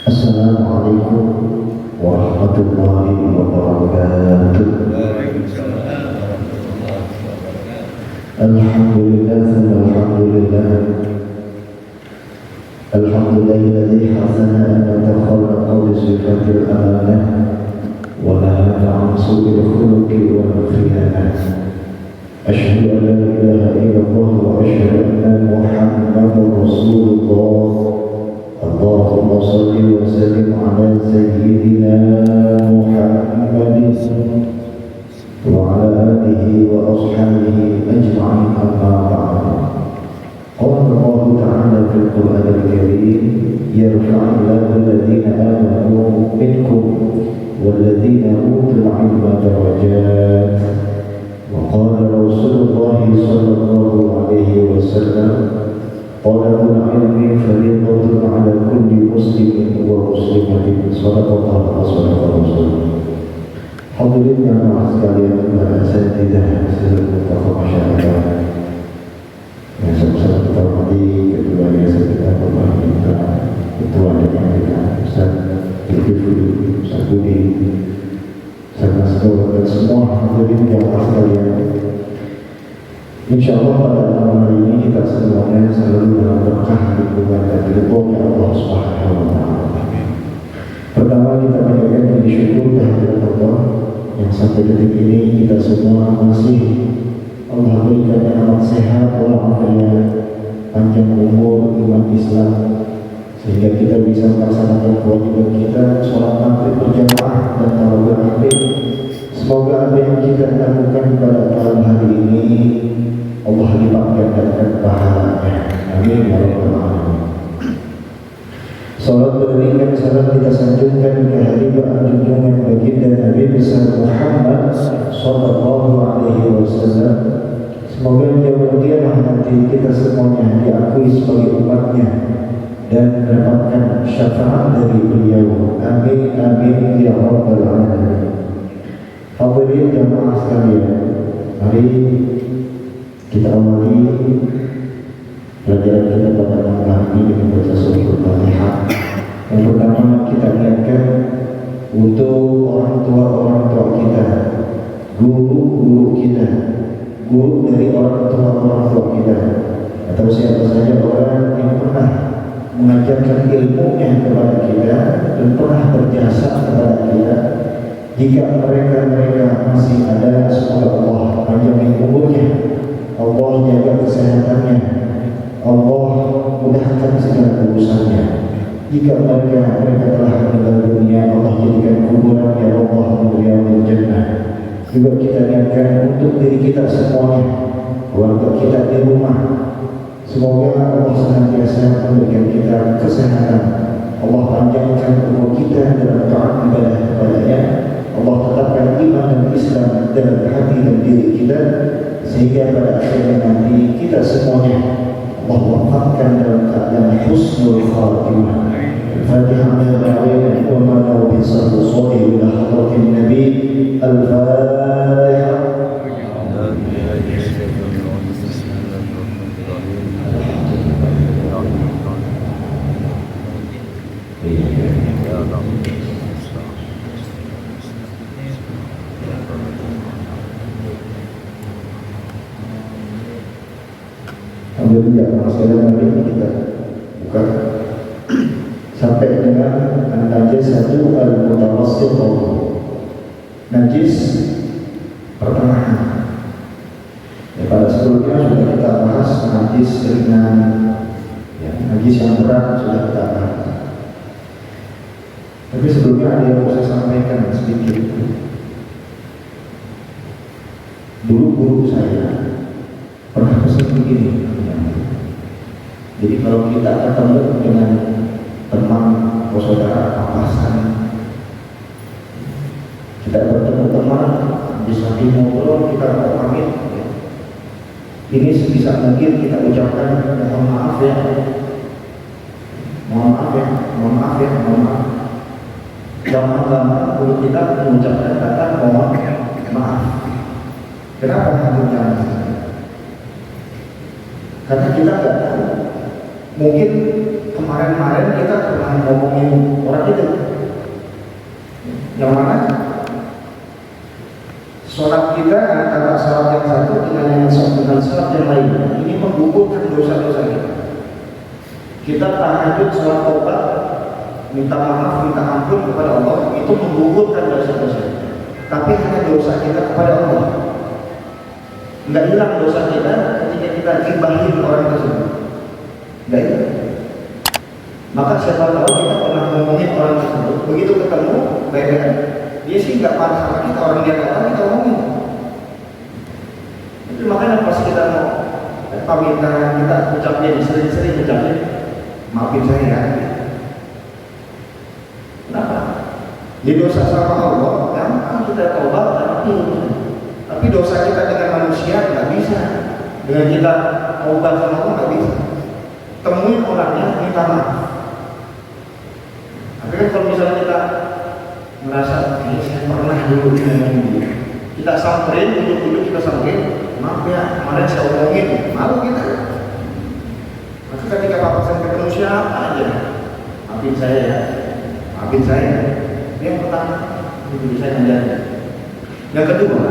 Assalamualaikum warahmatullahi wabarakatuh. Alhamdulillah, alhamdulillah. Alhamdulillahilladzi hasana an natakhallaqa bi sifatil amanah wa nahana an su'il khuluqi wal khiyanah. Asyhadu an la ilaha illallah wa asyhadu anna Muhammadar Rasulullah. Allahumma salli wa sallim ala sayyidina Muhammadin wa ala alihi wa ashabihi ajma'in, amma ba'd. Qala Allah ta'ala fil Qur'anil Karim, yarfa'illahu alladhina amanu minkum walladhina utul 'ilma darajat. Wa qala Rasulullah sallallahu alaihi wasallam, talabul ilmi fariidatun 'ala kulli muslimin wa muslimatin. Shadaqallahu wa sadaqa rasulullah. Hadirin yang maaf sekalian, saya tidak sesuatu masyarakat yang sama-sama kita hormati, kedua biasa kita hormati ketua dengan kita Ustaz Zulkifli, Ustaz Budi, serta dan semua hadirin yang maaf sekalian. InsyaAllah pada malam hari ini kita semuanya selalu dalam berkah dukungan dan ridhonya Allah Subhanahu wa Ta'ala. Pertama, kita panjatkan puji syukur kehadirat Allah yang sampai detik ini kita semua masih Allah berikan amat sehat walafiat, panjang umur, iman Islam, sehingga kita bisa melaksanakan kewajiban kita sholat maghrib berjamaah dan tarawih akhir. Semoga apa yang kita lakukan pada malam hari ini Allah lipat gandakan pahalanya. Amin ya rabbal alamin. Salat beriringan salam kita sanjungkan kehadiran junjungan baginda Nabi besar Muhammad sallallahu alaihi wasallam. Semoga yaumul qiyamah nanti kita semuanya diakui sebagai umatnya dan mendapatkan syafaat dari beliau. Amin amin ya rabbal alamin. Hadirin jamaah sekalian, mari kita awali pelajaran kita pada malam hari ini dengan baca surah Al-Fatihah. Yang pertama kita niatkan untuk orang tua kita, guru kita, guru dari orang tua kita, atau siapa saja orang yang pernah mengajarkan ilmunya kepada kita dan pernah berjasa kepada kita. Jika mereka masih ada, semoga Allah panjangkan umurnya, Allah jaga kesehatannya, Allah mudahkan segala urusannya. Jika mereka telah meninggal dunia, Allah jadikan kuburannya Allah mulia jannah. Juga kita niatkan untuk diri kita semuanya, keluarga kita di rumah, semoga Allah senantiasa memberikan kita kesehatan, Allah panjangkan umur kita dalam taat ibadah kepadanya, Allah tetapkan iman dan Islam dalam hati dan diri kita, sehingga pada akhirnya nanti kita semuanya Allah wafatkan dalam keadaan husnul khatimah. Al-Fatihah wa ma nawi sallallahu ila hadratin Nabi. Al-Fatihah. Alhamdulillah, masalah hari ini kita buka sampai dengan najis satu al-mutawassit, najis pertengahan. Ya, pada sebelumnya sudah kita bahas najis ringan, ya, najis yang berat sudah kita bahas. Tapi sebelumnya ada yang mau saya sampaikan sedikit. Dulu guru saya pernah pesan begini. Jadi kalau kita ketemu dengan teman atau saudara papasan, kita bertemu teman di samping ngobrol, kita mau pamit, ini sebisa mungkin kita ucapkan mohon maaf ya, mohon maaf ya, mohon maaf ya, mohon maaf. Lama-lama mulut kita mengucapkan kata mohon maaf. Kenapa hanya? Karena kita nggak tahu, mungkin kemarin kita pernah ngomongin orang itu. Yang mana? Sholat kita antara sholat yang satu dengan sholat yang lain. Ini menggugurkan dosa-dosa kita. Kita tahajud, sholat taubat, minta maaf, minta ampun kepada Allah, itu menggugurkan dosa-dosa kita. Tapi hanya dosa kita kepada Allah. Enggak hilang dosa kita ketika kita gibahin orang tersebut. Enggak hilang. Maka siapa tahu kita pernah ngomongin orang tersebut, begitu ketemu, beda. Dia sih nggak parah sama kita, orang dia nggak tahu kita ngomongin. Itu makanya pas kita mau pamitan, kita ucapin, sering-sering ucapin, maafin saya ya. Kenapa? Di dosa sama Allah, gampang kita taubat, tapi dosa kita dengan manusia nggak bisa. Dengan kita taubat sama Allah nggak bisa. Temuin orangnya, minta maaf. Tapi kan kalau misalnya kita merasa, saya pernah dulu dengan kita samperin, duduk-duduk kita samperin, maaf ya, kemarin saya omongin, malu kita. Maka ketika Bapak saya ketemu siapa aja, maafin saya ya, maafin saya. Yang pertama, itu saya menjaga. Yang kedua,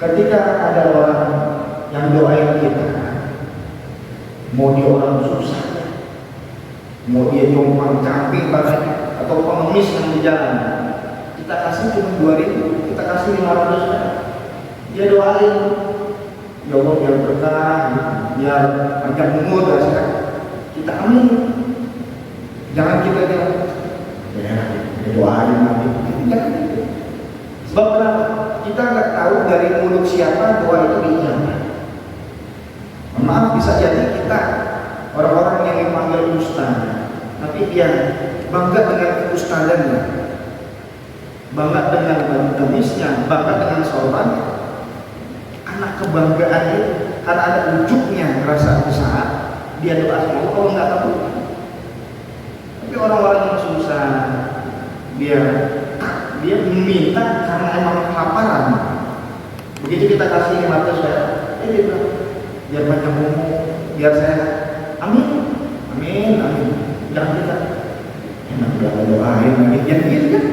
ketika ada orang yang doain kita, mau dia orang susah, mau dia jompang camping banget, atau pengemis yang di jalan, kita kasih cuma 2.000, kita kasih 500, dia doain, ya Allah biar berkah, biar panjang umur, kita amin. Jangan kita doain nanti. Sebab kenapa? Kita nggak tahu dari mulut siapa doa itu diijabah. Maaf, bisa jadi kita orang-orang yang dipanggil ustaz, tapi dia bangga dengan keustadannya, bangga dengan gamisnya, bangga dengan sholatnya. Anak kebanggaan itu karena ada ujungnya rasa besar, dia doa sama Allah, kalau nggak tahu. Tapi orang-orang yang susah, dia meminta karena emang kelaparan. Begitu kita kasih 500 ya, dia bilang, biar banyak ngomong, biar saya amin, amin, amin. Jangan kita enak udah doain lagi, yang gitu kan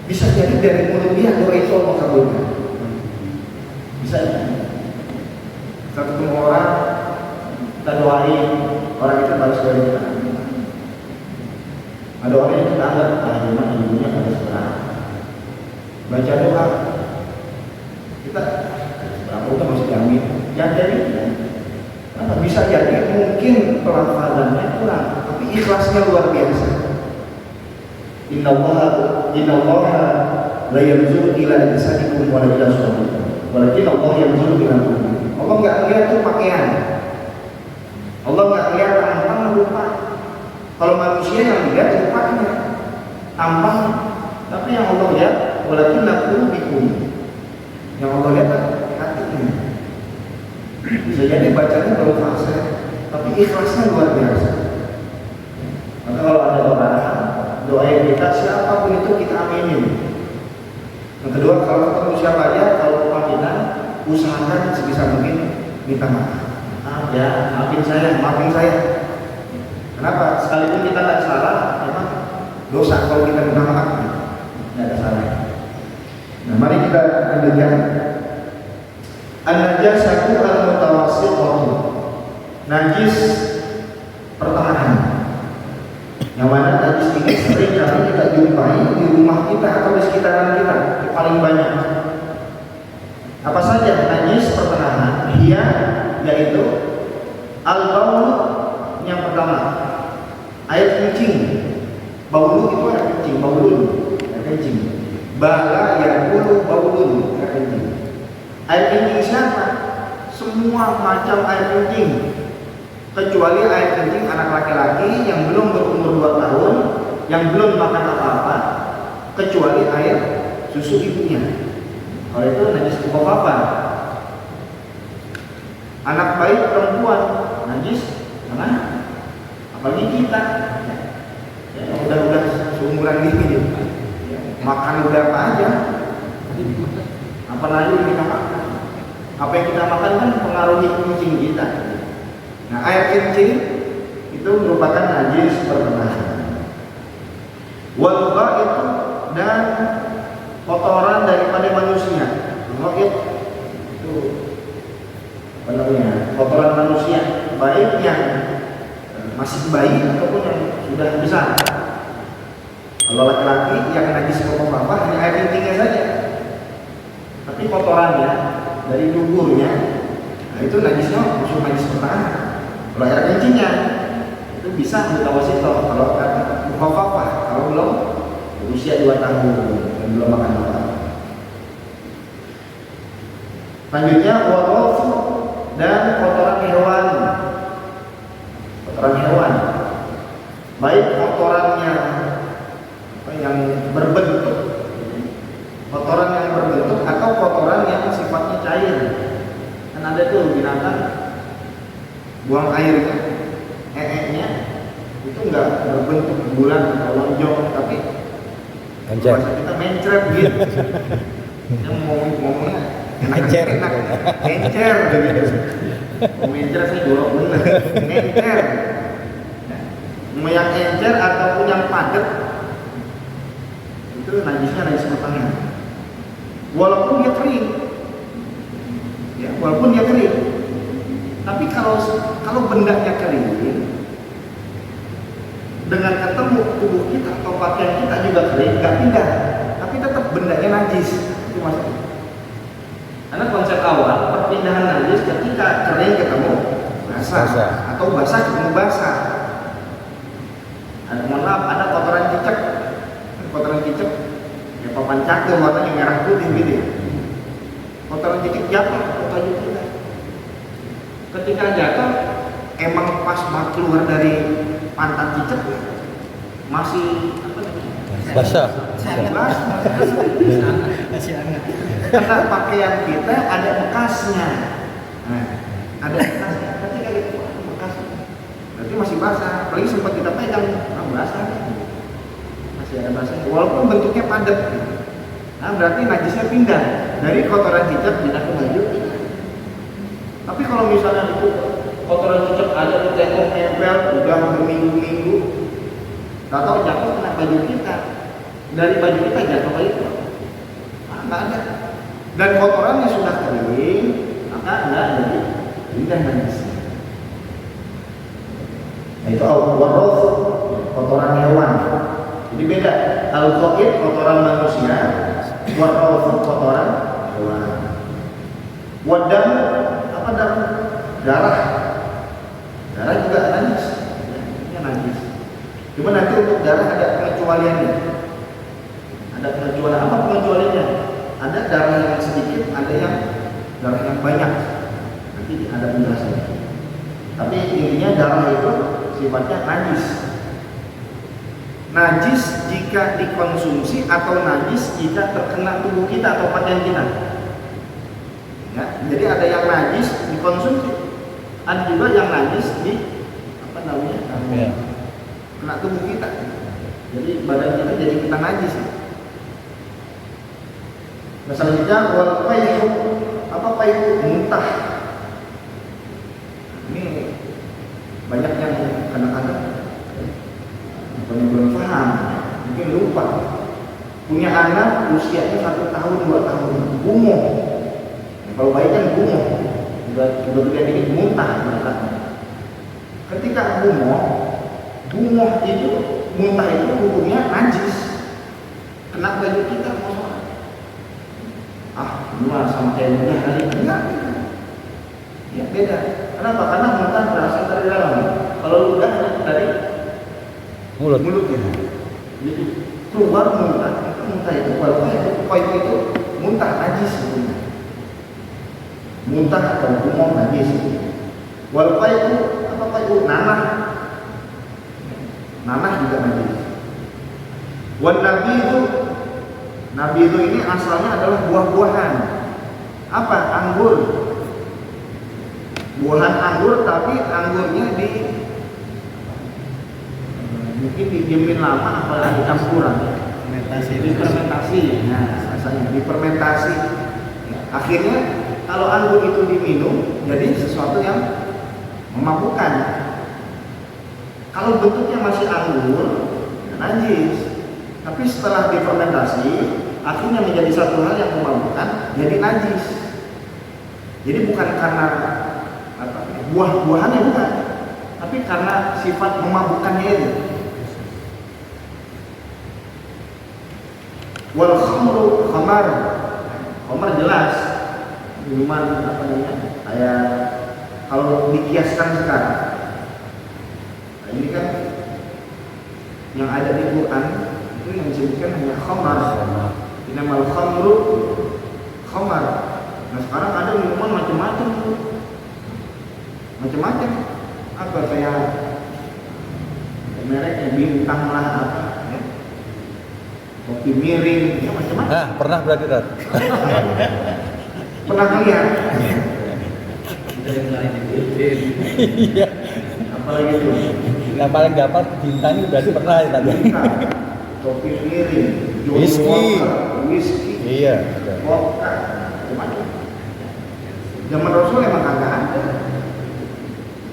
bisa jadi dari mulut dia doa itu Allah kabulkan. Bisa ya? Kita ketemu orang, kita doain, orang itu balas doa kita. Ada orang yang kita anggap cuma ibunya ada seberapa, baca doa kita berapa udah masih diamin, jangan jadi. Bisa jadi mungkin pelafalannya kurang, tapi ikhlasnya luar biasa. Innallaha la yanzuru ila ajsadikum wa la ila suwarikum, walakin Allah yanzuru ila qulubikum. Allah nggak lihat tuh pakaian, Allah nggak lihat tampang rupa. Kalau manusia yang lihat rupanya, tampang, tapi yang Allah lihat walakin qulubikum, yang Allah lihat hatinya. Bisa jadi bacanya baru fase, tapi ikhlasnya luar biasa. Maka kalau ada orang doain kita, siapapun itu kita aminin. Yang kedua, kalau ketemu siapa aja, kalau pamitan, usahakan sebisa mungkin minta maaf. Maaf ya, maafin saya. Kenapa? Sekalipun kita tidak salah, memang dosa kalau kita minta maaf, tidak ada salah. Nah, mari kita lanjutkan. An-najasatu al-mutawassithatu, najis pertengahan. Yang mana najis ini sering kali kita jumpai di rumah kita atau di sekitaran kita, yang paling banyak. Apa saja najis pertengahan? Dia yaitu al-baul, yang pertama air kencing. Baulu itu air kencing, baulun, air kencing. Bala yakulu baulun, air kencing. Air kencing siapa? Semua macam air kencing, kecuali air kencing anak laki-laki yang belum berumur 2 tahun, yang belum makan apa-apa, kecuali air susu ibunya. Kalau itu najis hukum apa? Anak bayi perempuan najis, mana? Apalagi kita, ya, udah seumuran gini, makan udah apa aja, apalagi kita makan. Apa yang kita makan kan pengaruhi kencing kita. Nah, air kencing itu merupakan najis pertengahan. Wal itu dan kotoran daripada manusia. Ghaid itu apa namanya? Kotoran manusia, baik yang masih bayi ataupun yang sudah besar. Kalau laki-laki yang najis apa hanya air kencingnya saja. Tapi kotorannya dari duburnya, nah itu najisnya masuk najis pertengahan. Kalau air kencingnya itu bisa mutawasithah, kalau mukhafafah, kalau belum berusia 2 tahun dan belum makan apa. Selanjutnya warof dan kotoran hewan. Kotoran hewan, baik kotorannya yang berbentuk, kotoran yang berbentuk atau kotoran yang sifatnya cair. Kan ada tuh binatang buang airnya, nya itu enggak berbentuk bulan atau lonjong, tapi bahasa kita mencret gitu. Yang ngomongnya encer gitu. Mencer saya dorong bener, encer. Mau yang encer ataupun yang padat itu najisnya najis pertengahan. Walaupun dia kering, ya walaupun dia kering. Tapi kalau bendanya kering, dengan ketemu tubuh kita atau pakaian kita juga kering, nggak pindah, tapi tetap bendanya najis. Itu maksudnya. Karena konsep awal perpindahan najis ketika kering ketemu basah atau basah ketemu basah. Mohon maaf, ada kotoran cicak, ya papan cakil warnanya merah putih gitu ya. Kotoran cicak jatuh ke baju kita. Ketika jatuh, emang pas keluar dari pantat cicak masih apa namanya? Basah. Masih hangat. Karena pakaian kita ada bekasnya. Nah, ada bekasnya. Ketika itu bekasnya, berarti masih basah. Apalagi sempat kita pegang, basah. Masih ada basah. Walaupun bentuknya padat. Nah, berarti najisnya pindah dari kotoran cicak pindah ke baju. Tapi kalau misalnya itu kotoran cicak ada di tengok nempel udah berminggu-minggu, nggak tahu jatuh kena baju kita, dari baju kita jatuh ke itu, nggak ada. Dan kotorannya sudah kering, maka nggak jadi pindah najisnya. Nah, itu al-warof, kotoran hewan. Jadi beda. Al-ghaid kotoran manusia, warof kotoran hewan. Wadam apa darah juga najis, ya najis. Cuma nanti untuk darah ada pengecualiannya. Ada pengecualian apa pengecualiannya? Ada darah yang sedikit, ada yang darah yang banyak. Nanti ada penjelasannya. Tapi intinya darah itu sifatnya najis. Najis jika dikonsumsi atau najis jika terkena tubuh kita atau pakaian kita. Ya, jadi ada yang najis dikonsumsi, ada juga yang najis di apa namanya kena tubuh kita. Jadi badan kita jadi kita najis. Nah, selanjutnya wal payhu, apa payhu? Muntah. Ini banyak yang kadang-kadang belum paham, mungkin lupa. Punya anak usianya 1 tahun 2 tahun, gumoh. Kalau bayi kan gumoh, sudah dikit muntah mereka. Ketika gumoh itu muntah itu hukumnya najis, kena baju kita mau luar sama kayak mudah kali enggak, ya beda. Kenapa? Karena muntah berasal dari dalam. Kalau ludah dari mulutnya. Jadi keluar muntah itu walaupun itu muntah najis sebenarnya. Muntah atau gumoh najis. Walaupun itu apa itu nanah juga najis. Wan nabi itu ini asalnya adalah buah-buahan. Apa? Anggur. Buahan anggur, tapi anggurnya mungkin didiemin lama apalagi campuran. Difermentasi. Nah, rasanya difermentasi. Akhirnya kalau anggur itu diminum jadi sesuatu yang memabukkan. Kalau bentuknya masih anggur, ya najis. Tapi setelah difermentasi, akhirnya menjadi satu hal yang memabukkan, jadi najis. Jadi bukan karena buah-buahannya bukan, tapi karena sifat memabukkannya itu. Wal khamru khamar, khamar jelas minuman apa namanya? Kayak kalau dikiaskan sekarang, nah, ini kan yang ada di Quran itu yang disebutkan hanya khamar. Innamal khamru khamar. Nah sekarang ada minuman macam-macam, apa kayak mereknya Bintang lah apa, ya? Kopi miring, ya macam-macam. Nah, pernah berarti Rat? Pernah lihat? Iya. Apalagi itu? Yang paling dapat Bintang itu berarti pernah ya tadi. Kopi miring, whisky, iya, vodka, macam-macam. Zaman Rasul emang kagak ada,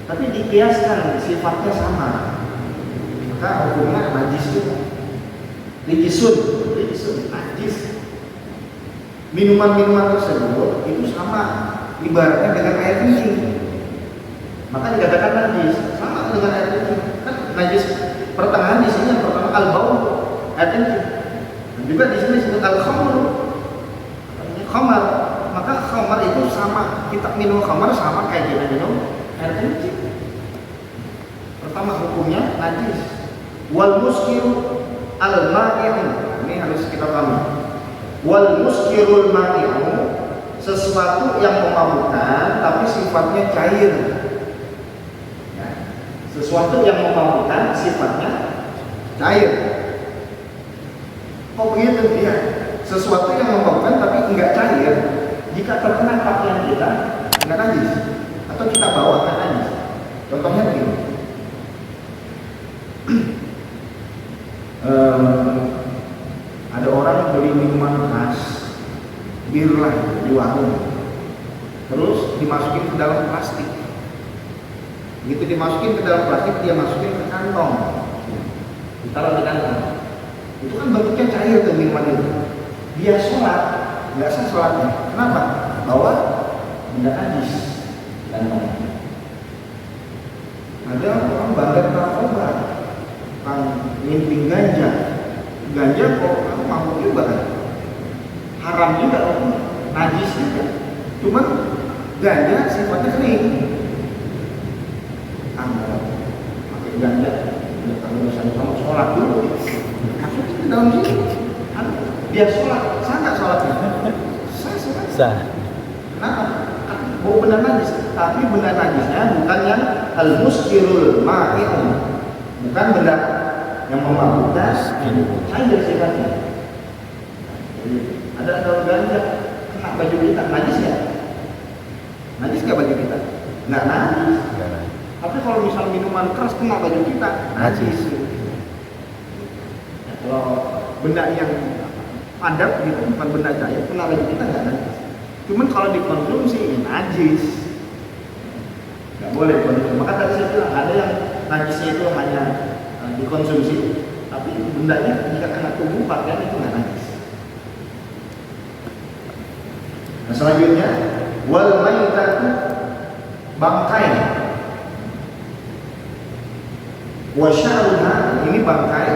tapi dikiaskan sifatnya sama, maka hukumnya najis juga. Rijisun, najis. Minuman-minuman tersebut itu sama, ibaratnya dengan air kencing, maka dikatakan najis. Sama dengan air kencing, kan najis pertengahan di sini yang pertama al-baul, air kencing. Dan juga di sini disebut al-khamr, khamar. Maka khamar itu sama, kita minum khamar sama kayak kita minum air kencing. Pertama hukumnya najis. Wal muskiru al-ma'i'u, ini harus kita pahami. Wal muskirul ma'i'u, sesuatu yang memabukkan tapi sifatnya cair. Ya. Sesuatu yang memabukkan sifatnya cair. Oh begitu dia. Sesuatu yang memabukkan tapi enggak cair, jika terkena pakaian kita enggak najis, atau kita bawa enggak najis. Contohnya begini. Ada orang beli minuman keras, bir lah di warung, terus dimasukin ke dalam plastik. Begitu dimasukin ke dalam plastik, dia masukin ke kantong, ditaruh di kantong. Itu kan bentuknya cair tuh minuman itu. Dia sholat, nggak sah sholatnya. Kenapa? Bawa benda najis kantong. Ada orang bandar narkoba, kan ngimping ganja kok kamu mabuk juga kan, haram juga, najis juga. Cuman ganja sifatnya kering, pakai ganja, kalau misalnya kamu sholat dulu, maksudnya ke dalam sini, dia sholat, sah nggak sholatnya? Sah. Kenapa? Bau benda najis, tapi benda najisnya bukan yang al-muskirul ma'i'un, bukan benda yang memabukkan, cair sifatnya. Ada daun ganja kena baju kita, najis ya? Najis nggak baju kita? Nggak najis. Tapi kalau misal minuman keras kena baju kita, najis. Ya, kalau benda yang padat gitu, bukan benda cair, kena baju kita nggak najis. Cuman kalau dikonsumsi ya najis, nggak boleh konsumsi. Maka tadi saya bilang ada yang najisnya itu hanya dikonsumsi, tapi bendanya jika kena tubuh pakaian itu nggak najis. Nah selanjutnya wal maitatu, bangkai. Wa sya'ruha, ini bangkai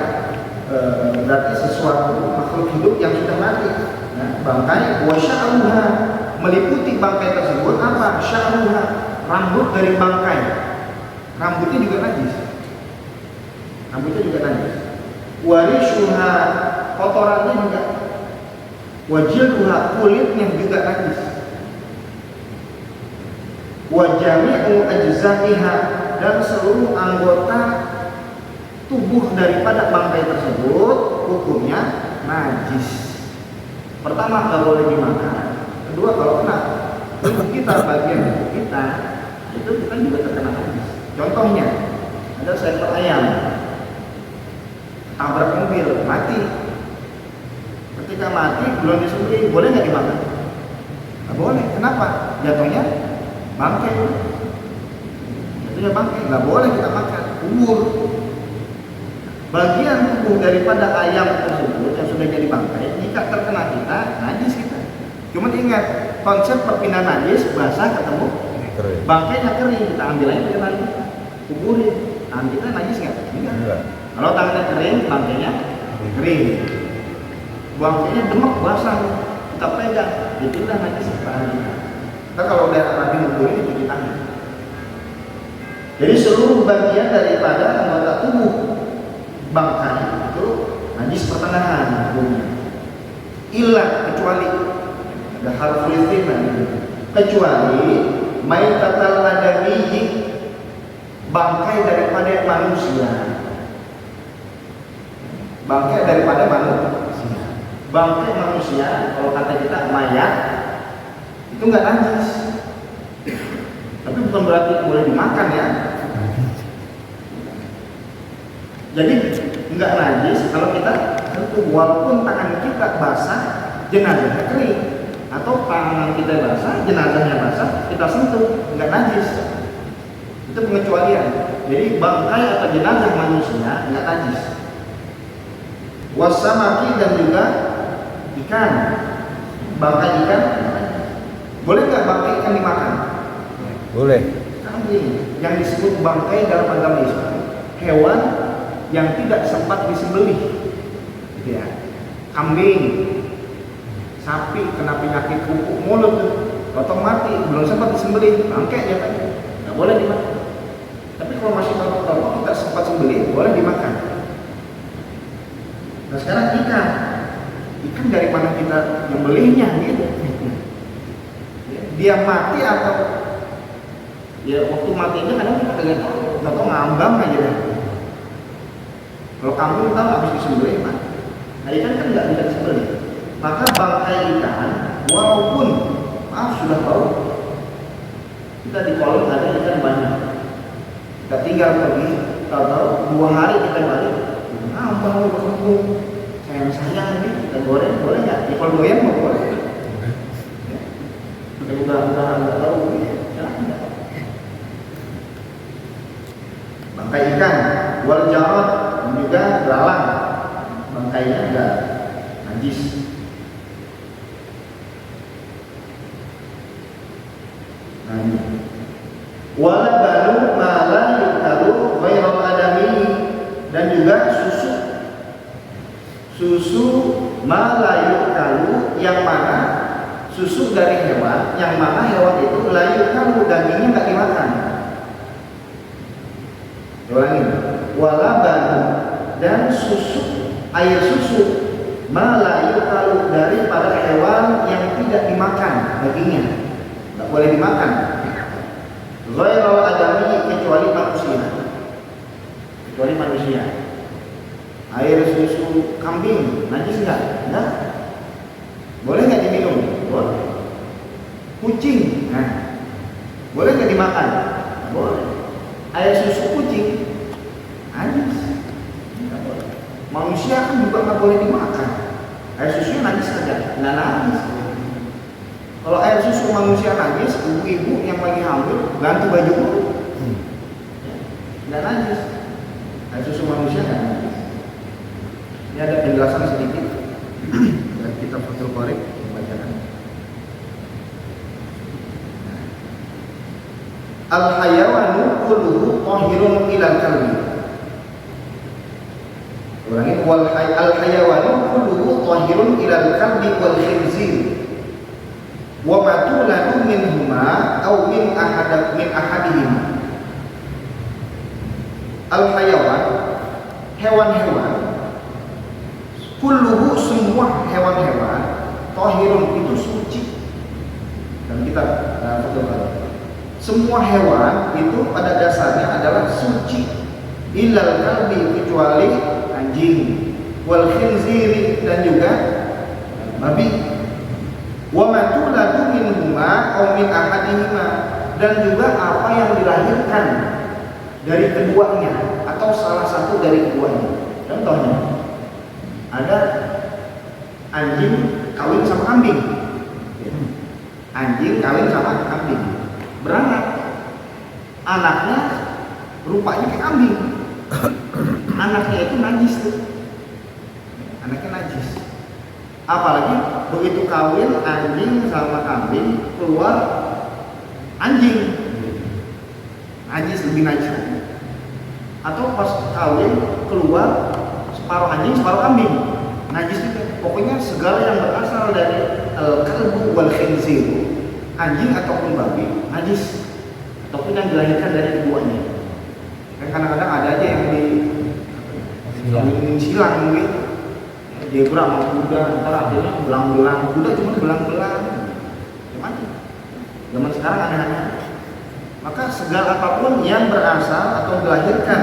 berarti sesuatu makhluk hidup yang sudah mati. Nah, bangkai wa sya'ruha, meliputi bangkai tersebut apa? Sya'ruha, rambut dari bangkai. Rambutnya juga najis. Warishuha, kotorannya juga. Wajilduha, kulitnya juga najis. Wajami'u ajza'iha, dan seluruh anggota tubuh daripada bangkai tersebut hukumnya najis. Pertama, nggak boleh dimakan. Kedua, kalau kena tubuh kita, bagian tubuh kita, itu kita juga terkena najis. Contohnya, ada seekor ayam tabrak mobil, mati. Ketika mati belum disembelih, boleh nggak dimakan? Nggak boleh. Kenapa? Jatuhnya bangkai. Jatuhnya bangkai, nggak boleh kita makan. Kubur. bagian tubuh daripada ayam tersebut yang sudah jadi bangkai jika terkena kita, najis kita. Cuma ingat konsep perpindahan najis, basah ketemu Kering. bangkainya kering, kita ambil aja dari tangan kita, kuburin. Tangan kita najis nggak? Enggak. Kalau tangannya kering, bangkainya kering. Bangkainya demek basah, kita pegang, dipindah najis ke tangan kita. Kita kalau udah rapi kuburin itu cuci tangan. Jadi seluruh bagian daripada anggota tubuh bangkai itu najis pertengahan hukumnya. Ilah kecuali ada harfu istisna, kecuali maitatal adamiyyi, bangkai daripada manusia. Bangkai daripada manusia. Bangkai manusia kalau kata kita mayat itu enggak najis. Tapi bukan berarti boleh dimakan ya. Jadi enggak najis kalau kita sentuh, walaupun tangan kita basah, jenazahnya kering, atau tangan kita basah, jenazahnya basah, kita sentuh, enggak najis. Itu pengecualian. Jadi bangkai atau jenazah manusia enggak najis. Wasamaki dan juga ikan, bangkai ikan boleh nggak bangkai ikan dimakan? Boleh. Kambing yang disebut bangkai dalam agama Islam, hewan yang tidak sempat disembelih, gitu ya. Kambing, sapi kena penyakit kuku mulut, atau mati belum sempat disembelih, bangkai ya kan, nggak boleh dimakan. Tapi kalau masih baru kita sempat sembelih, boleh dimakan. Nah sekarang ikan dari mana kita membelinya gitu? Dia mati atau ya waktu matinya kadang kita kagak tahu, nggak tahu ngambang aja deh. Kalau kambing kita habis disembelih mati. Nah ikan kan nggak bisa disembelih. Maka bangkai ikan walaupun maaf sudah bau, kita di kolam ada ikan banyak. Kita tinggal pergi, tahu 2 hari kita balik, ngambang berkumpul. Sayang nih kita goreng boleh nggak? Ya kalau doyan mau boleh. Kita udah nggak tahu ya. Bangkai ikan, wal jarad juga belalang, bangkainya ada najis. Nah ini. Wala balu malah yukalu ghairal adami, dan juga susu malayu kalu, yang mana susu dari hewan yang mana hewan itu layu kalu, dagingnya nggak dimakan. Ulangin, walaban, dan susu, air susu malayu kalu daripada hewan yang tidak dimakan dagingnya, nggak boleh dimakan. Ghairal adami, kecuali manusia. Air susu kambing najis enggak? Enggak. Boleh nggak diminum? Boleh. Kucing, nah, boleh nggak dimakan? Boleh. Air susu kucing najis, nggak boleh. Manusia kan juga nggak boleh dimakan. Air susunya najis saja, nggak najis. Kalau air susu manusia najis, ibu-ibu yang lagi hamil ganti baju dulu, nggak najis. Air susu manusia nggak najis. Ini ada penjelasan sedikit dari kitab Fathul Qorib, bacakan. Al-hayawanu kulluhu tahirun ilal kalbi. Ulangi, al-hayawanu kulluhu tahirun ilal kalbi wal khinzir. Wa ma tuladu minhuma aw min ahadihima. Al-hayawan, hewan-hewan, kulluhu, semua hewan-hewan, tahirun itu suci. Dan kita semua hewan itu pada dasarnya adalah suci. Ilal kalbi, kecuali anjing, wal khinziri, dan juga babi. Wa ma tuladu minhuma aw min ahadihima, dan juga apa yang dilahirkan dari keduanya atau salah satu dari keduanya. Contohnya ada anjing kawin sama kambing. Anjing kawin sama kambing, beranak, anaknya rupanya kayak kambing. anaknya itu najis tuh. Anaknya najis. Apalagi begitu kawin anjing sama kambing keluar anjing, najis, lebih najis. Atau pas kawin keluar separuh anjing separuh kambing, najis juga. Pokoknya segala yang berasal dari al-kalbu wal khinzir, anjing ataupun babi, najis. Ataupun yang dilahirkan dari keduanya. Kan kadang-kadang ada aja yang silang gitu. Zebra sama kuda, ntar akhirnya belang-belang, kuda cuma belang-belang. Gimana? Zaman sekarang aneh-aneh. Maka segala apapun yang berasal atau dilahirkan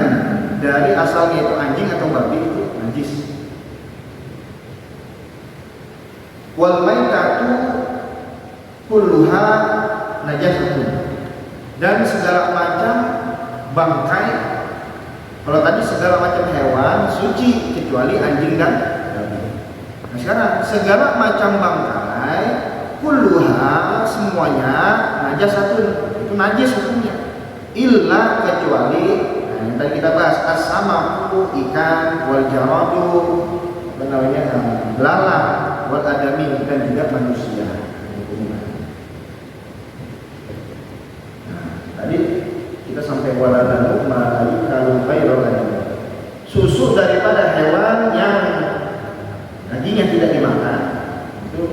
dari asalnya itu anjing atau babi itu najis. Wal maitatu kulluha najasatun. Dan segala macam bangkai, kalau tadi segala macam hewan suci kecuali anjing dan babi. Nah sekarang segala macam bangkai kulluha semuanya najasatun, itu najis hukumnya, illa kecuali yang tadi kita bahas as-samaku, ikan, wal jaradu, apa namanya, belalang, wal adami, dan juga manusia. Nah, tadi kita sampai waladanu ma'ai kalau khairul adami, susu daripada hewan yang dagingnya tidak dimakan itu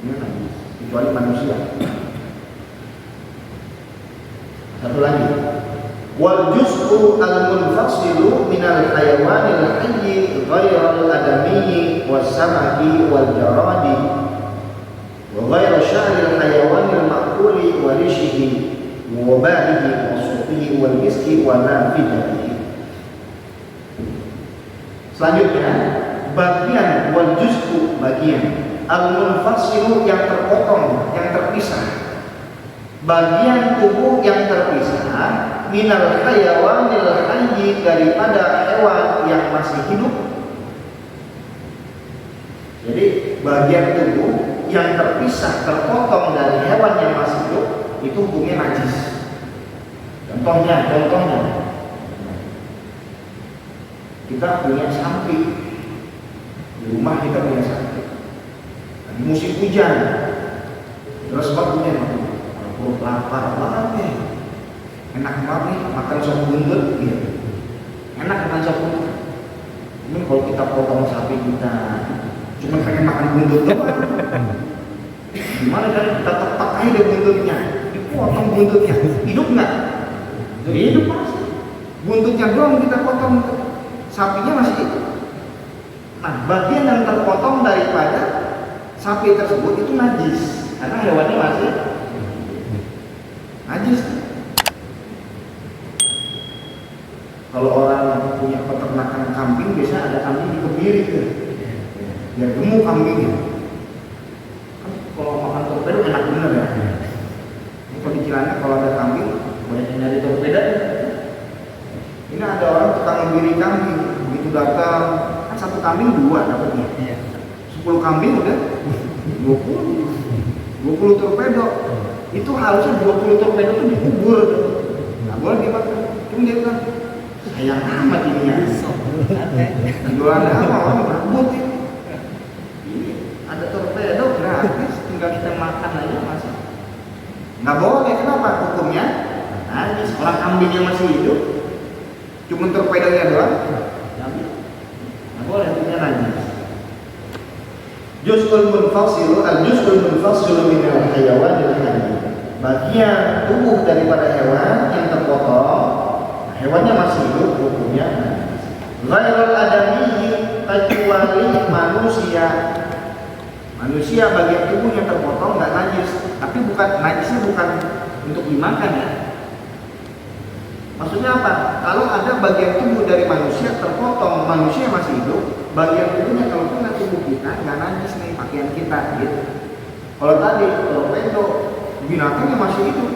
najis kecuali manusia. Satu lagi, wal juz'u al-munfasilu minal hayawanil hayyi ghairal adamiyyi was samaki wal jaradi wa ghairu sya'ril hayawanil ma'kuli wa rishihi wa balihi wa suqihi wal miski wa nafidatihi. Selanjutnya, bagian wal juz'u, bagian al-munfasilu yang terpotong, yang terpisah, bagian tubuh yang terpisah minal hayawanil hayyi, daripada hewan yang masih hidup. Jadi bagian tubuh yang terpisah, terpotong dari hewan yang masih hidup itu hukumnya najis. Contohnya kita punya sapi di rumah, kita punya sapi di musim hujan, terus waktunya lapar banget nih, enak banget nih makan sop buntut gitu, enak makan sop buntut. Ini kalau kita potong sapi kita cuma pengen makan buntut doang, gimana kan kita tepak aja deh buntutnya, dipotong buntutnya, hidup nggak? Hidup pasti, buntutnya doang kita potong, sapinya masih hidup. Nah, bagian yang terpotong daripada sapi tersebut itu najis karena hewannya masih najis. Kalau orang punya peternakan kambing, biasanya ada kambing dikebiri tuh, biar gemuk kambingnya. Kan kalau makan torpedo enak bener ya. Kalau di Cilana kalau ada kambing, banyak yang nyari torpedo. Ini ada orang tukang ngebiri kambing, begitu datang kan satu kambing 2 dapatnya. 10 kambing udah 20 torpedo. Itu harusnya 20 torpedo itu dikubur, nggak boleh dimakan. Cuma dia bilang sayang amat ini ya, jualan apa orang berebut ini. Ini ada torpedo gratis, tinggal kita makan aja masa. Nggak boleh, kenapa? Hukumnya najis. Orang kambingnya masih hidup, cuma torpedonya doang, nggak boleh, hukumnya najis. Juz'ul munfasilu al-juz'ul munfasilu minal hayawanil hayy, bagian tubuh daripada hewan yang terpotong, hewannya masih hidup, hukumnya ghairul adamiyyi, kecuali manusia. Manusia bagian tubuh yang terpotong nggak najis, tapi bukan najisnya bukan untuk dimakan ya. Maksudnya apa? Kalau ada bagian tubuh dari manusia terpotong, manusia masih hidup, bagian tubuhnya kalau kena tubuh kita nggak najis nih, pakaian kita gitu. Kalau tadi torpedo, binatangnya masih hidup,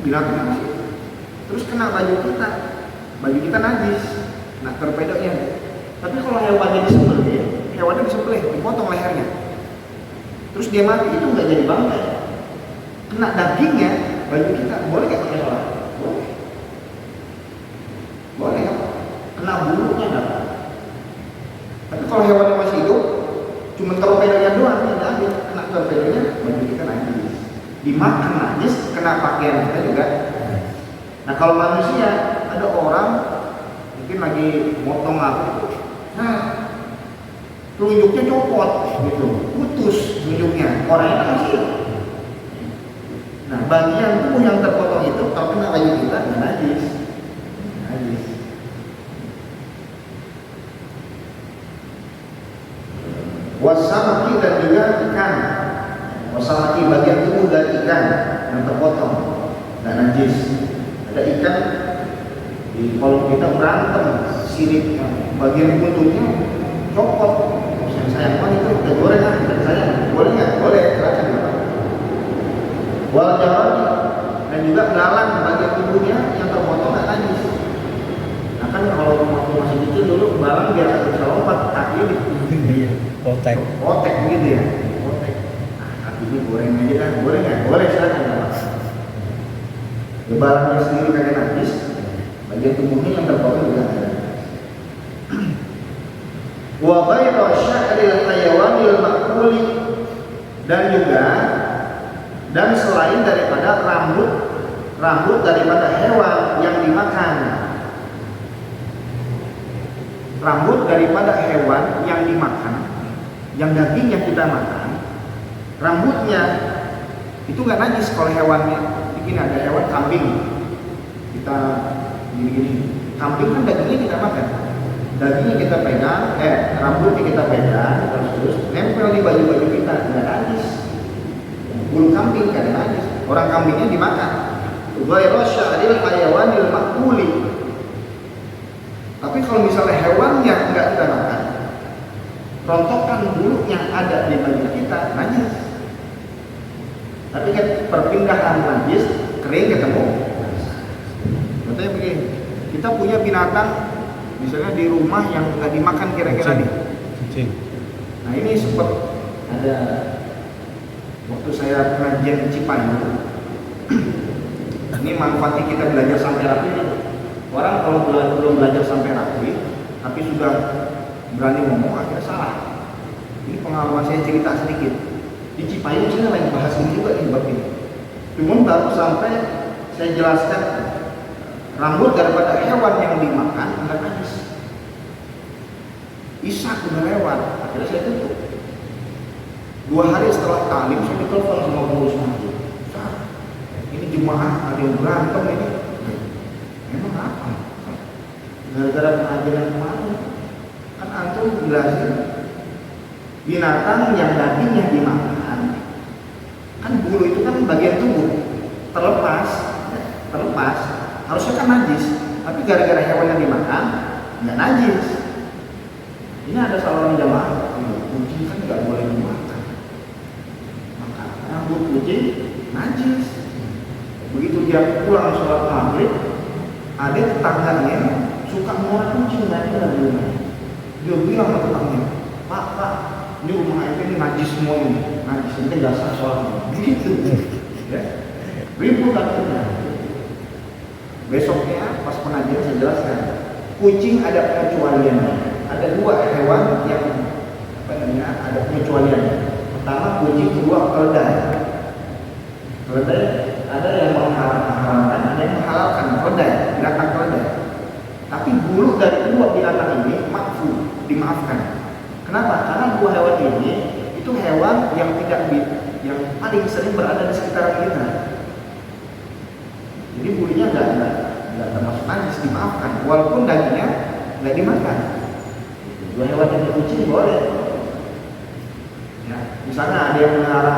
binatangnya masih hidup, terus kena baju kita najis, nah torpedonya. Tapi kalau hewannya disembelih, dipotong lehernya, terus dia mati, itu nggak jadi bangkai, kena dagingnya, baju kita boleh nggak pakai sholat? Boleh kan? Kena bulunya kalau hewannya masih hidup, cuma torpedonya doang yang diambil, kena torpedonya, baju kita najis. Dimakan najis, kena pakaian kita juga. Nah kalau manusia, ada orang mungkin lagi motong apa, nah telunjuknya copot gitu, putus telunjuknya, orangnya kan masih hidup. Nah bagian tubuh yang terpotong itu kalau kena baju kita nggak najis. Najis. Wasamaki dan juga ikan. Wasamaki bagian tubuh dari ikan yang terpotong nggak najis. Ada ikan kalau kita berantem sirip bagian buntutnya copot, sayang banget itu kita goreng kan, kita sayang boleh nggak? Boleh, silakan. Wal jawari dan juga belalang bagian tubuhnya yang terpotong nggak najis. Nah kan kalau waktu masih kecil dulu belalang biar nggak bisa lompat kaki Kotek. kotek gitu ya, kotek. Nah kakinya goreng aja kan, boleh nggak? Boleh, silakan. Balangnya sendiri kagak najis, bagian tubuhnya yang terpotong juga ada. Wa ghairu sya'ril hayawanil ma'kuli, dan juga dan selain daripada rambut daripada hewan yang dimakan. Rambut daripada hewan yang dimakan, yang dagingnya kita makan, rambutnya itu nggak najis kalau hewannya. Ini ada hewan kambing, kita gini-gini, kambing kan dagingnya kita makan, dagingnya kita pegang, rambutnya kita pegang, terus nempel di baju-baju kita, nggak najis. Bulu kambing nggak najis, orang kambingnya dimakan. Ghairu sya'ril hayawanil ma'kuli. Tapi kalau misalnya hewan yang nggak kita makan, rontokan bulu yang ada di baju kita najis. Tapi kan perpindahan najis kering ketemu. Contohnya begini, kita punya binatang misalnya di rumah yang nggak dimakan kira-kira nih. Nah ini sempat ada waktu saya pengajian di Cipayu. Ini manfaatnya kita belajar sampai rapi. Orang kalau belum belajar sampai rapi, tapi sudah berani ngomong akhirnya salah. Ini pengalaman saya cerita sedikit. Di Cipayu saya lagi bahas ini juga di bab ini. Cuman baru sampai saya jelaskan rambut daripada hewan yang dimakan enggak najis. Isak udah lewat, akhirnya saya tutup. 2 hari setelah talim saya ditelepon sama pengurus masjid. Ini jemaah ada yang berantem ini. Emang apa? Gara-gara pengajian kemarin kan antum jelasin binatang yang dagingnya dimakan, kan bulu itu kan bagian tubuh terlepas harusnya kan najis, tapi gara-gara hewan yang dimakan nggak najis. Ini ada salah orang jamaah, kucing kan nggak boleh dimakan, maka rambut kucing najis. Begitu dia pulang sholat maghrib, ada tetangganya suka muat kucing dari rumah. Dia bilang ke tetangganya, Pak, ini rumah ini najis semua ini, najis ini nggak sah sholat. Gitu, ya. Ribut akhirnya. Besoknya pas pengajian saya jelaskan, kucing ada pengecualiannya. Ada 2 hewan yang ada pengecualiannya. Pertama kucing, kedua keledai. Keledai ada yang mengharamkan, ada yang menghalalkan keledai, binatang keledai. Tapi bulu dari 2 binatang ini dimaafkan. Kenapa? Karena 2 hewan ini itu hewan yang yang paling sering berada di sekitar kita. Jadi bulunya nggak termasuk najis, dimaafkan. Walaupun dagingnya nggak dimakan. 2 hewan yang kucing boleh. Ya, misalnya ada yang melihara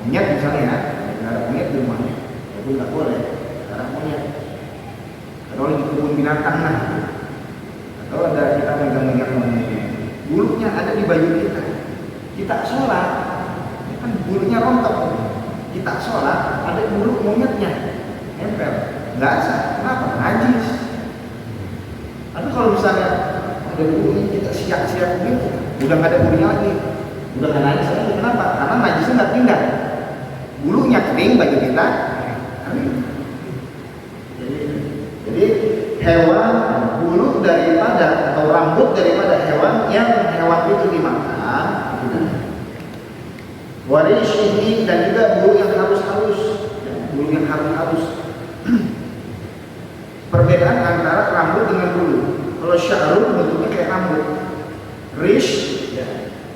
monyet misalnya, melihara monyet di rumahnya, itu nggak boleh melihara monyet. Kalau di kebun binatang atau ada kita megang-megang monyet, bulunya ada di baju kita. Kita sholat, kan bulunya rontok. Kita sholat, ada bulu monyetnya nempel, nggak sah. Kenapa? Najis. Tapi kalau misalnya ada bulunya kita siap-siap gitu, udah nggak ada bulunya lagi, udah nggak najis lagi. Kenapa? Karena najisnya nggak pindah. Bulunya kering, baju kita kering. Jadi hewan, bulu daripada atau rambut daripada hewan warishihi, dan juga bulu yang halus-halus, bulu yang halus-halus. Perbedaan antara rambut dengan bulu. Kalau sya'run bentuknya kayak rambut. Rish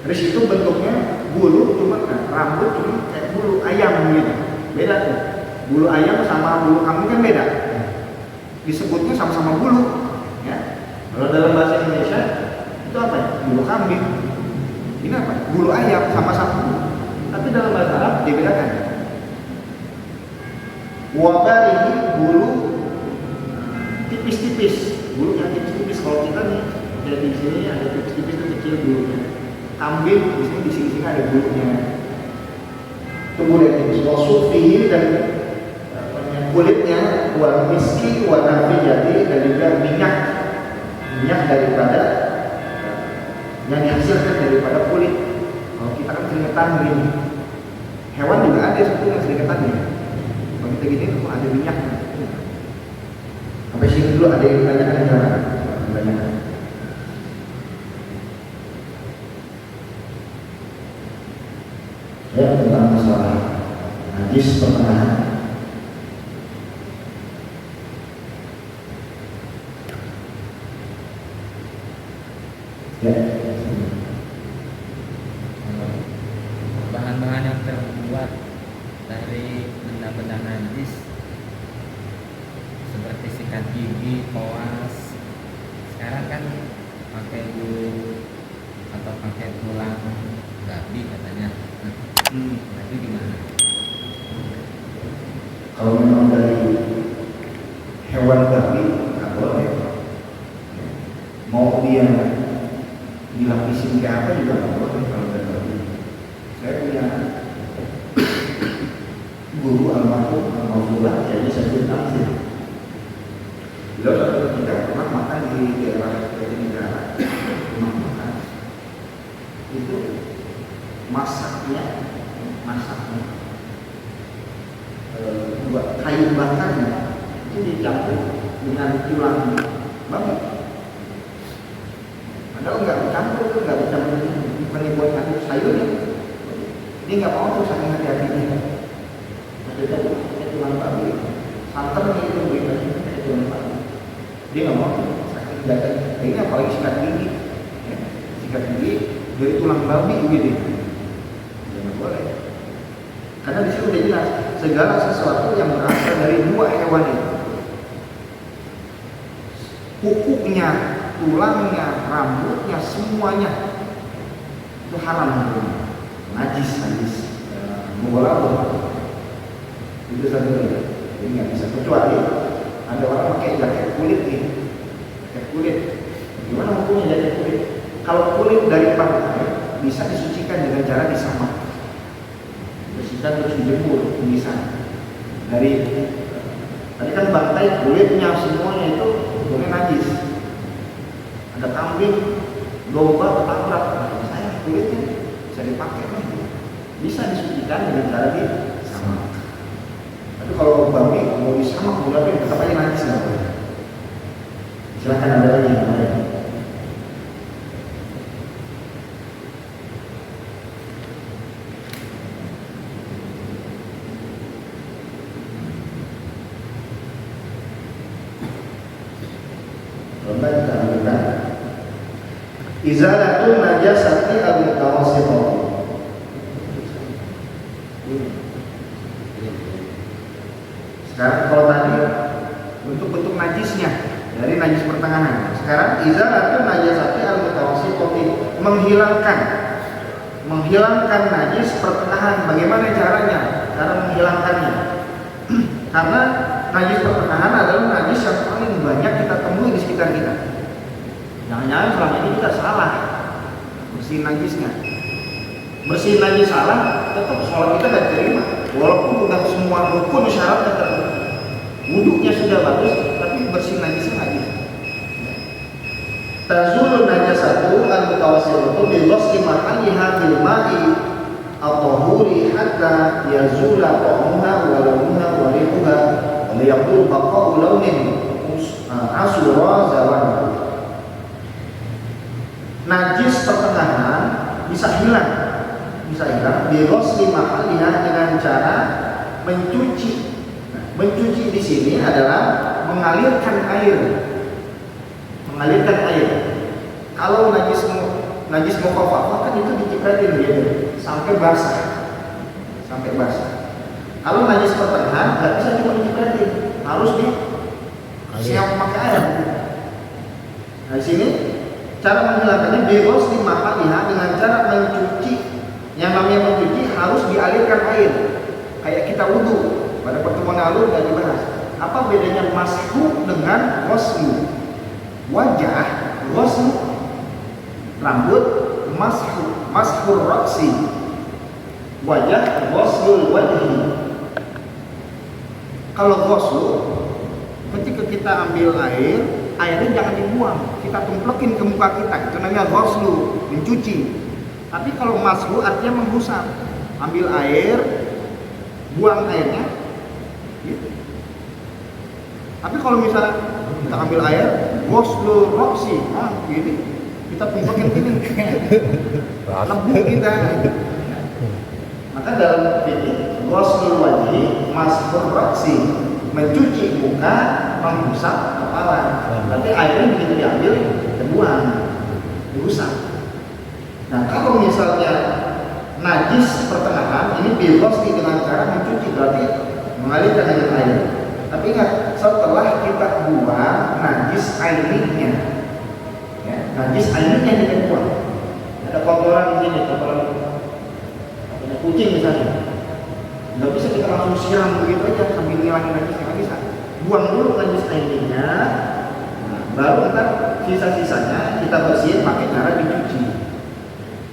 itu bentuknya bulu, cuma rambut cuma kayak bulu ayam gitu. Beda tuh. Bulu ayam sama bulu kambing kan beda. Disebutnya sama-sama bulu. Ya. Kalau dalam bahasa Indonesia itu apa ya? Bulu kambing. Ini apa? Bulu ayam, sama-sama bulu. Tapi dalam bahasa Arab dibedakan. Wabarihi, bulu tipis-tipis, bulu yang tipis-tipis. Kalau kita nih ada di sini ada tipis-tipis itu kecil bulunya. Kambing di sini di sini ada bulunya. Itu bulu yang tipis. Wasufihi, dan kulitnya, wal miski, warna jadi, dan juga minyak daripada yang dihasilkan daripada kulit. Kalau kita kan keringetan begini, hewan juga ada sebetulnya keringetannya. Kalau kita gini tuh ada minyaknya. Sampai sini dulu ada yang tanyakan jangan banyak. Ya, tentang masalah najis pertengahan. Ya. Bahan-bahan yang terbuat dari benda-benda najis seperti sikat gigi, koas, sekarang kan pakai bulu atau pakai tulang babi katanya. Nah, itu gimana? Kalau memang dari hewan babi nggak boleh. Mau dia dilapisin ke apa juga nggak boleh kalau dari babi. Saya punya guru almarhum almarhumah, jadi saya pun taksir. Beliau suatu ketika pernah makan di daerah Jatinegara, rumah makan itu masaknya buat kayu bakarnya itu dicampur dengan tulang babi. Padahal nggak dicampur bukan buat ngaduk sayurnya. Dia nggak mau tuh saking hati-hatinya. Maksudnya tulang babi, santannya itu begitu kayak tulang babi. Dia nggak mau saking jaga. Ini apalagi sikat gigi, ya. Sikat gigi dari tulang babi gitu. Jangan boleh. Karena di sini udah jelas segala sesuatu yang berasal dari dua hewan itu, kukunya, tulangnya, rambutnya, semuanya itu haram, najis, mengolok. Itu satu. Ini nggak bisa, kecuali ada orang pakai jaket kulit nih, jaket kulit. Gimana hukumnya jaket kulit? Kalau kulit dari pantai bisa disucikan dengan cara disamak, bersihkan terus dijemur, bisa. Dari tadi kan pantai kulitnya semuanya itu hukumnya najis. Ada kambing, domba, ketabrak, saya kulitnya bisa dipakai, bisa disucikan dengan cara disamak. Tapi kalau babi mau disamak, tapi tetap aja najis nggak boleh. Silakan ada lagi yang lain. Izalatun najasati al-mutawassithah. Sekarang kalau tadi bentuk-bentuk najisnya dari najis pertengahan. Sekarang izalatun najasati al-mutawassithah, menghilangkan najis pertengahan. Bagaimana caranya? Cara menghilangkannya. Karena najis pertengahan adalah najis yang paling banyak kita temui di sekitar kita. Jangan-jangan selama ini kita salah bersihin najisnya. Bersihin najis salah, tetap sholat kita nggak terima. Walaupun udah semua rukun syaratnya terpenuhi, wudhunya sudah bagus, tapi bersihin najisnya najis. Tazulun najasatu al-mutawassithatu bi ghasli mahalliha bil ma'i at-tahuri hatta yazula ta'muha wa launuha wa rihuha wa yaqul baqa'u launin asura zawan. Najis pertengahan bisa hilang bisa hilang bighusli mahaliha dengan cara mencuci. Nah, mencuci di sini adalah mengalirkan air. Mengalirkan air. Kalau najis mukhaffafah kan itu dicipratin gitu sampai basah. Sampai basah. Kalau najis pertengahan nggak bisa cuma dicipratin, harus siap pakai air. Nah, di sini cara menghilangkannya bighusli mahaliha dengan cara mencuci. Yang namanya mencuci harus dialirkan air. Kayak kita wudu. Pada pertemuan lalu sudah dibahas. Apa bedanya mashu dengan ghuslu? Wajah, ghuslu rambut, mashur ra'si. Wajah, ghuslul wajhi. Kalau ghuslu, ketika kita ambil air, airnya jangan dibuang, kita tumplekin ke muka kita, itu namanya ghuslu, mencuci. Tapi kalau mashu artinya mengusap, ambil air, buang airnya, gitu. Tapi kalau misalnya kita ambil air, ghuslu ra'si, gini, kita tumplekin gini, lembu kita. Maka dalam fikih ghuslul wajhi, mashur ra'si, mencuci muka, mengusap kepala. Berarti airnya begitu diambil, dibuang, diusap. Nah, kalau misalnya najis pertengahan, ini bighusli dengan cara mencuci, berarti mengalirkan dengan air. Tapi ingat, setelah kita buang najis ainihnya, ya, najis ainihnya kita buang. Ada kotoran di sini, kotoran kucing misalnya, nggak bisa kita langsung siram begitu aja sambil ngilangin najisnya, nggak bisa. Buang dulu najis ainihnya, nah, baru ntar sisa-sisanya kita bersihin pakai cara dicuci.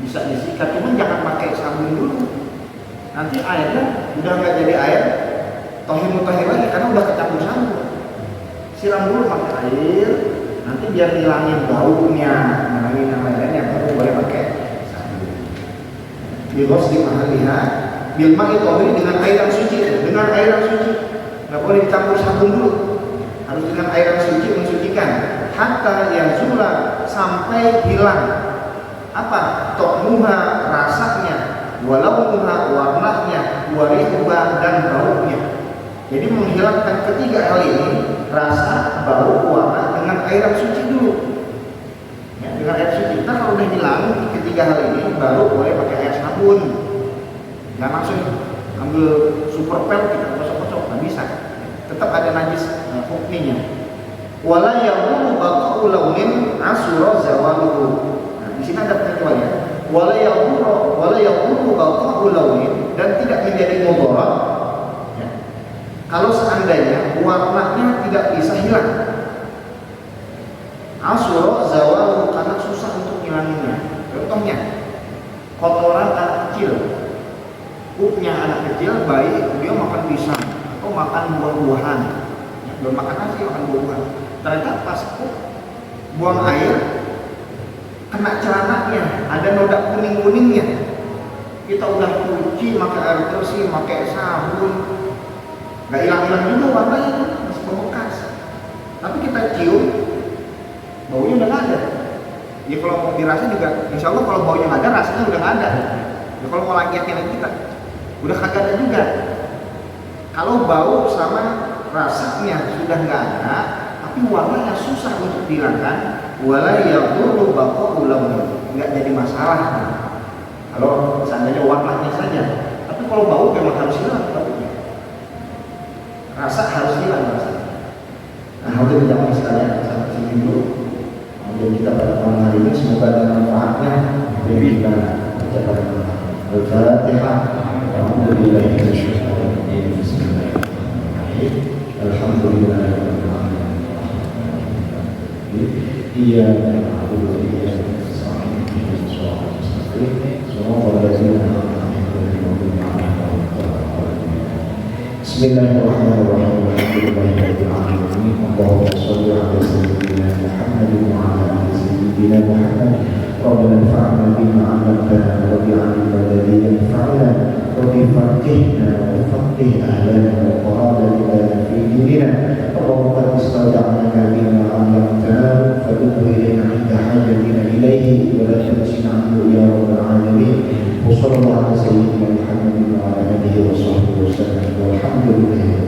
Bisa disikat, cuman jangan pakai sabun dulu. Nanti airnya udah nggak jadi air tohir mutahhir lagi karena udah kecampur sabun. Siram dulu pakai air, nanti biar hilangin baunya, hilangin yang lainnya, baru boleh pakai sabun. Bighusli mahaliha bil ma'i thahir, dengan air yang suci, dengan air yang suci. Nggak boleh dicampur sabun dulu, harus dengan air yang suci mensucikan. Hatta yazula, sampai hilang apa? Ta'muha, rasanya, walaunuha, warnanya, warihuha, dan baunya. Jadi menghilangkan ketiga hal ini, rasa, bau, warna, dengan air yang suci dulu. Ya, dengan air suci. Kita kalau udah hilang ketiga hal ini, baru boleh pakai air sabun. Nggak langsung ambil super pel kita kocok-kocok, nggak bisa. Tetap ada najis hukminya. Wala yaqulu baqa'u launin asura zawaluhu. Di sini ada pengecualian. Wala yaqulu baqa'u launin, dan tidak menjadi mudharat. Ya. Kalau seandainya warnanya tidak bisa hilang. Asura zawaluhu, karena susah untuk hilanginnya. Contohnya, kotoran anak kecil. Pupnya anak kecil, bayi, dia makan pisang atau makan buah-buahan. Ya, belum makan nasi, makan buah-buahan. Ternyata pas buang air, kena celananya, ada noda kuning-kuningnya. Kita udah cuci, pakai air bersih, pakai sabun, nggak hilang-hilang juga warnanya, masih bekas. Tapi kita cium, baunya udah nggak ada. Ya kalau mau dirasa juga, insya Allah kalau baunya nggak ada, rasanya udah nggak ada. Ya kalau mau lagi kita, udah kagak ada juga. Kalau bau sama rasanya sudah nggak ada, tapi warnanya susah untuk dihilangkan, wala yaqulu baqa'u launin, nggak jadi masalah. Kalau seandainya warnanya saja, tapi kalau bau memang harus hilang baunya. Rasa harus hilang rasanya. Nah, untuk jamaah sekalian, sampai sini dulu. Dan kita pada malam hari ini semoga ada manfaatnya. Dan kita ucapkan Al-Fatihah. Alhamdulillah. Alhamdulillah. Iya, Bismillahirrahmanirrahim. Allahumma shalli ala sayyidina Muhammad wa ala ali sayyidina Muhammad. Rabbana anfa'na bima 'allamtana wa bi'ilmina alladhi yanfa'una wa bifaqihna wa faqih ahlana wa qarada lana fi dinina. Allahumma istawda'na bima 'allamtana fadhkur ilayna 'inda hajatina ilayhi wa la tansin 'anhu ya rabbal alamin. Wassalamualaikum warahmatullahi wabarakatuh.